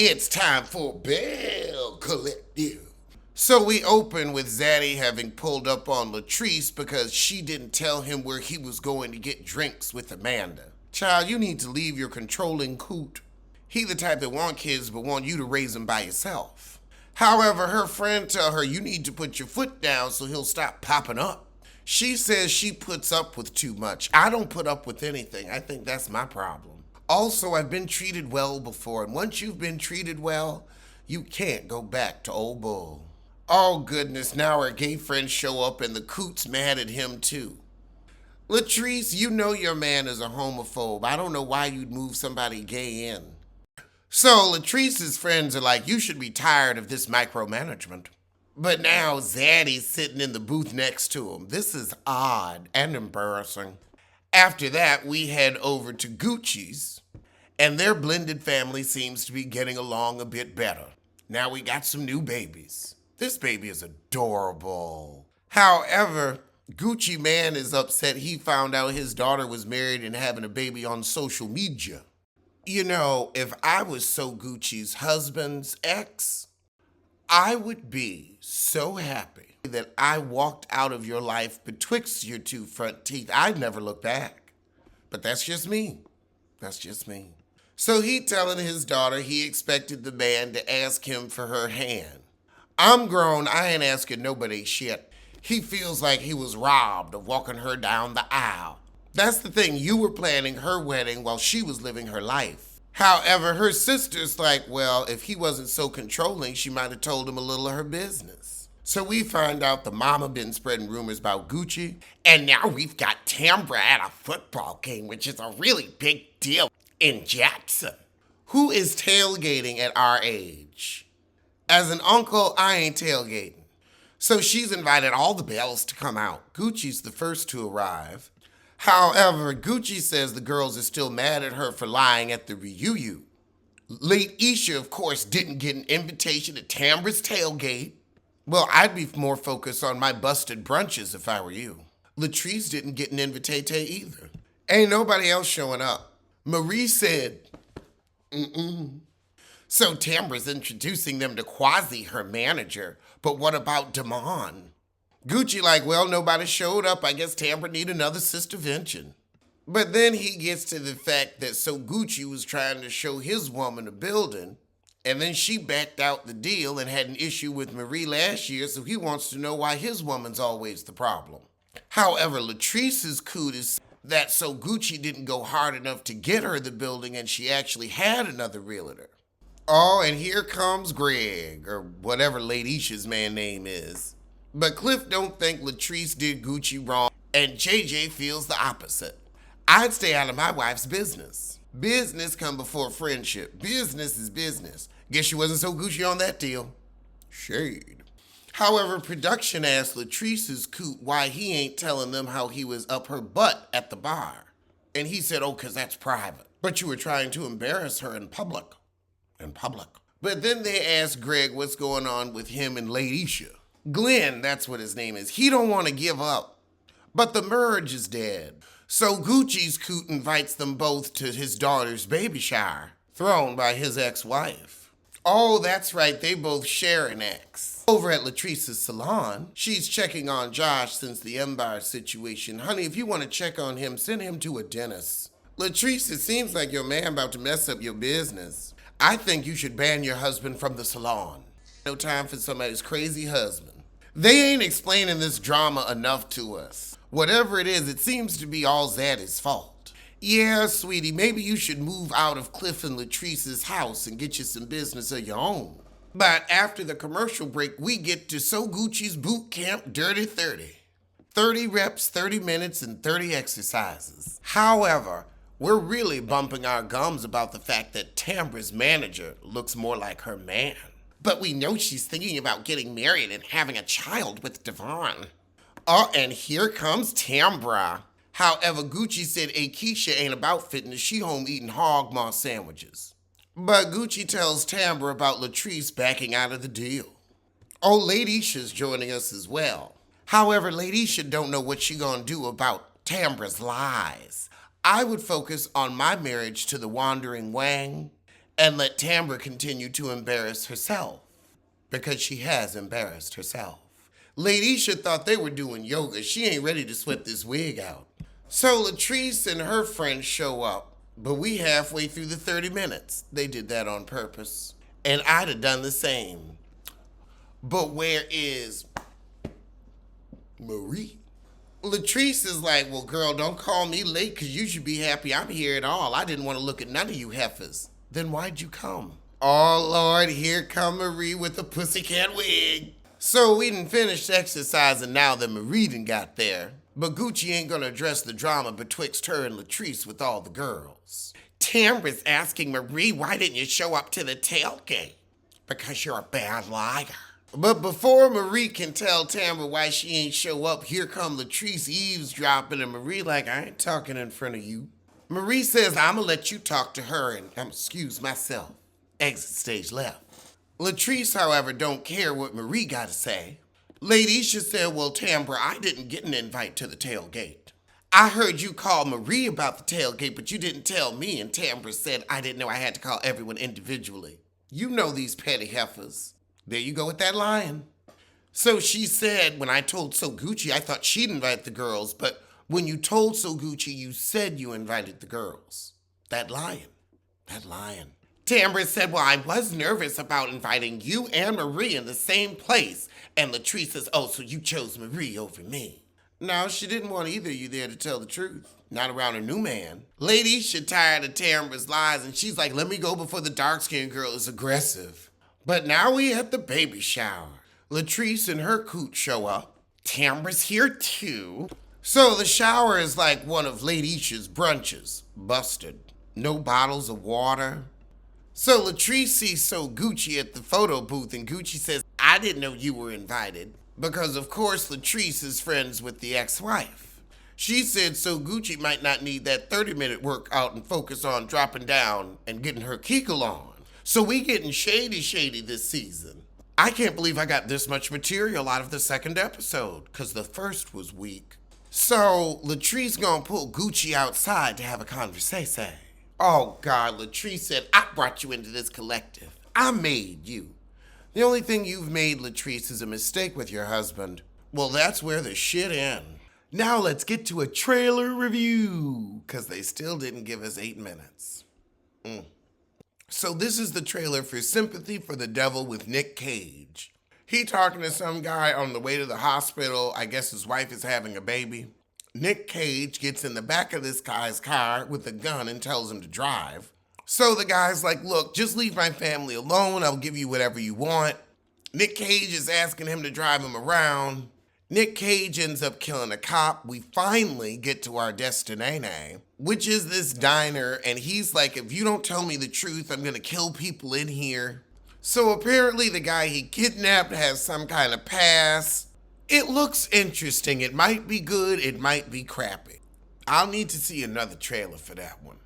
It's time for Belle Collective. So we open with Zaddy having pulled up on Latrice because she didn't tell him where he was going to get drinks with Amanda. Child, you need to leave your controlling coot. He the type that want kids but want you to raise them by yourself. However, her friend tell her you need to put your foot down so he'll stop popping up. She says she puts up with too much. I don't put up with anything. I think that's my problem. Also, I've been treated well before, and once you've been treated well, you can't go back to old bull. Oh goodness, now her gay friends show up and the coot's mad at him too. Latrice, you know your man is a homophobe. I don't know why you'd move somebody gay in. So Latrice's friends are like, you should be tired of this micromanagement. But now Zaddy's sitting in the booth next to him. This is odd and embarrassing. After that, we head over to Gucci's, and their blended family seems to be getting along a bit better. Now we got some new babies. This baby is adorable. However, Gucci man is upset he found out his daughter was married and having a baby on social media. You know, if I was So Gucci's husband's ex, I would be so happy that I walked out of your life betwixt your two front teeth. I'd never look back. But that's just me. That's just me. So he telling his daughter he expected the man to ask him for her hand. I'm grown, I ain't asking nobody shit. He feels like he was robbed of walking her down the aisle. That's the thing, you were planning her wedding while she was living her life. However, her sister's like, well, if he wasn't so controlling, she might have told him a little of her business. So we find out the mama been spreading rumors about Gucci, and now we've got Tambra at a football game, which is a really big deal in Jackson. Who is tailgating at our age? As an uncle, I ain't tailgating. So she's invited all the Belles to come out. Gucci's the first to arrive. However, Gucci says the girls are still mad at her for lying at the reunion. Late Isha, of course, didn't get an invitation to Tambra's tailgate. Well, I'd be more focused on my busted brunches if I were you. Latrice didn't get an invitation either. Ain't nobody else showing up. Marie said, So Tambra's introducing them to Quasi, her manager. But what about Damon? Gucci like, well, nobody showed up. I guess Tambra need another sistervention. But then he gets to the fact that So Gucci was trying to show his woman a building, and then she backed out the deal and had an issue with Marie last year, so he wants to know why his woman's always the problem. However, Latrice's coot is that So Gucci didn't go hard enough to get her the building and she actually had another realtor. Oh, and here comes Greg, or whatever Lady Isha's man name is. But Cliff don't think Latrice did Gucci wrong, and JJ feels the opposite. I'd stay out of my wife's business. Business come before friendship. Business is business. Guess she wasn't so Gucci on that deal. Shade. However, production asked Latrice's coot why he ain't telling them how he was up her butt at the bar. And he said, oh, 'cause that's private. But you were trying to embarrass her in public. But then they asked Greg what's going on with him and Lady Isha. Glenn, that's what his name is. He don't want to give up. But the merge is dead. So Gucci's coot invites them both to his daughter's baby shower, thrown by his ex-wife. Oh, that's right, they both share an ex. Over at Latrice's salon, she's checking on Josh since the Empire situation. Honey, if you want to check on him, send him to a dentist. Latrice, it seems like your man about to mess up your business. I think you should ban your husband from the salon. No time for somebody's crazy husband. They ain't explaining this drama enough to us. Whatever it is, it seems to be all Zaddy's fault. Yeah, sweetie, maybe you should move out of Cliff and Latrice's house and get you some business of your own. But after the commercial break, we get to So Gucci's boot camp Dirty 30. 30 reps, 30 minutes, and 30 exercises. However, we're really bumping our gums about the fact that Tambra's manager looks more like her man. But we know she's thinking about getting married and having a child with Devon. Oh, and here comes Tambra. However, Gucci said Akeisha ain't about fitness. She home eating hog maw sandwiches. But Gucci tells Tambra about Latrice backing out of the deal. Oh, Lady Isha's joining us as well. However, Lady Isha don't know what she gonna do about Tambra's lies. I would focus on my marriage to the wandering Wang and let Tambra continue to embarrass herself, because she has embarrassed herself. Latisha thought they were doing yoga. She ain't ready to sweat this wig out. So Latrice and her friends show up, but we halfway through the 30 minutes. They did that on purpose. And I'd have done the same. But where is Marie? Latrice is like, well, girl, don't call me late because you should be happy I'm here at all. I didn't want to look at none of you heifers. Then why'd you come? Oh, Lord, here come Marie with the pussycat wig. So we done finished exercising now that Marie done got there. But Gucci ain't gonna address the drama betwixt her and Latrice with all the girls. Tambra's asking Marie, why didn't you show up to the tailgate? Because you're a bad liar. But before Marie can tell Tambra why she ain't show up, here come Latrice eavesdropping, and Marie like, I ain't talking in front of you. Marie says, I'ma let you talk to her, and I'm excuse myself. Exit stage left. Latrice, however, don't care what Marie gotta say. Latisha said, well, Tambra, I didn't get an invite to the tailgate. I heard you call Marie about the tailgate, but you didn't tell me, and Tambra said I didn't know I had to call everyone individually. You know these petty heifers. There you go with that lying. So she said, when I told So Gucci, I thought she'd invite the girls, but when you told So Gucci, you said you invited the girls. That lying. Tambra said, well, I was nervous about inviting you and Marie in the same place. And Latrice says, oh, so you chose Marie over me. No, she didn't want either of you there to tell the truth. Not around a new man. Latisha tired of Tambra's lies, and she's like, let me go before the dark-skinned girl is aggressive. But now we at the baby shower. Latrice and her coot show up. Tambra's here too. So the shower is like one of Latisha's brunches. Busted. No bottles of water. So Latrice sees So Gucci at the photo booth, and Gucci says, I didn't know you were invited. Because of course Latrice is friends with the ex-wife. She said So Gucci might not need that 30-minute workout and focus on dropping down and getting her kiki on. So we getting shady this season. I can't believe I got this much material out of the second episode, because the first was weak. So Latrice gonna pull Gucci outside to have a conversation. Oh God, Latrice said, I brought you into this collective. I made you. The only thing you've made, Latrice, is a mistake with your husband. Well, that's where the shit ends. Now let's get to a trailer review, because they still didn't give us 8 minutes. So this is the trailer for Sympathy for the Devil with Nick Cage. He talking to some guy on the way to the hospital. I guess his wife is having a baby. Nick Cage gets in the back of this guy's car with a gun and tells him to drive. So the guy's like, look, just leave my family alone. I'll give you whatever you want. Nick Cage is asking him to drive him around. Nick Cage ends up killing a cop. We finally get to our destination, which is this diner, and he's like, if you don't tell me the truth, I'm gonna kill people in here. So apparently the guy he kidnapped has some kind of pass. It looks interesting. It might be good, it might be crappy. I'll need to see another trailer for that one.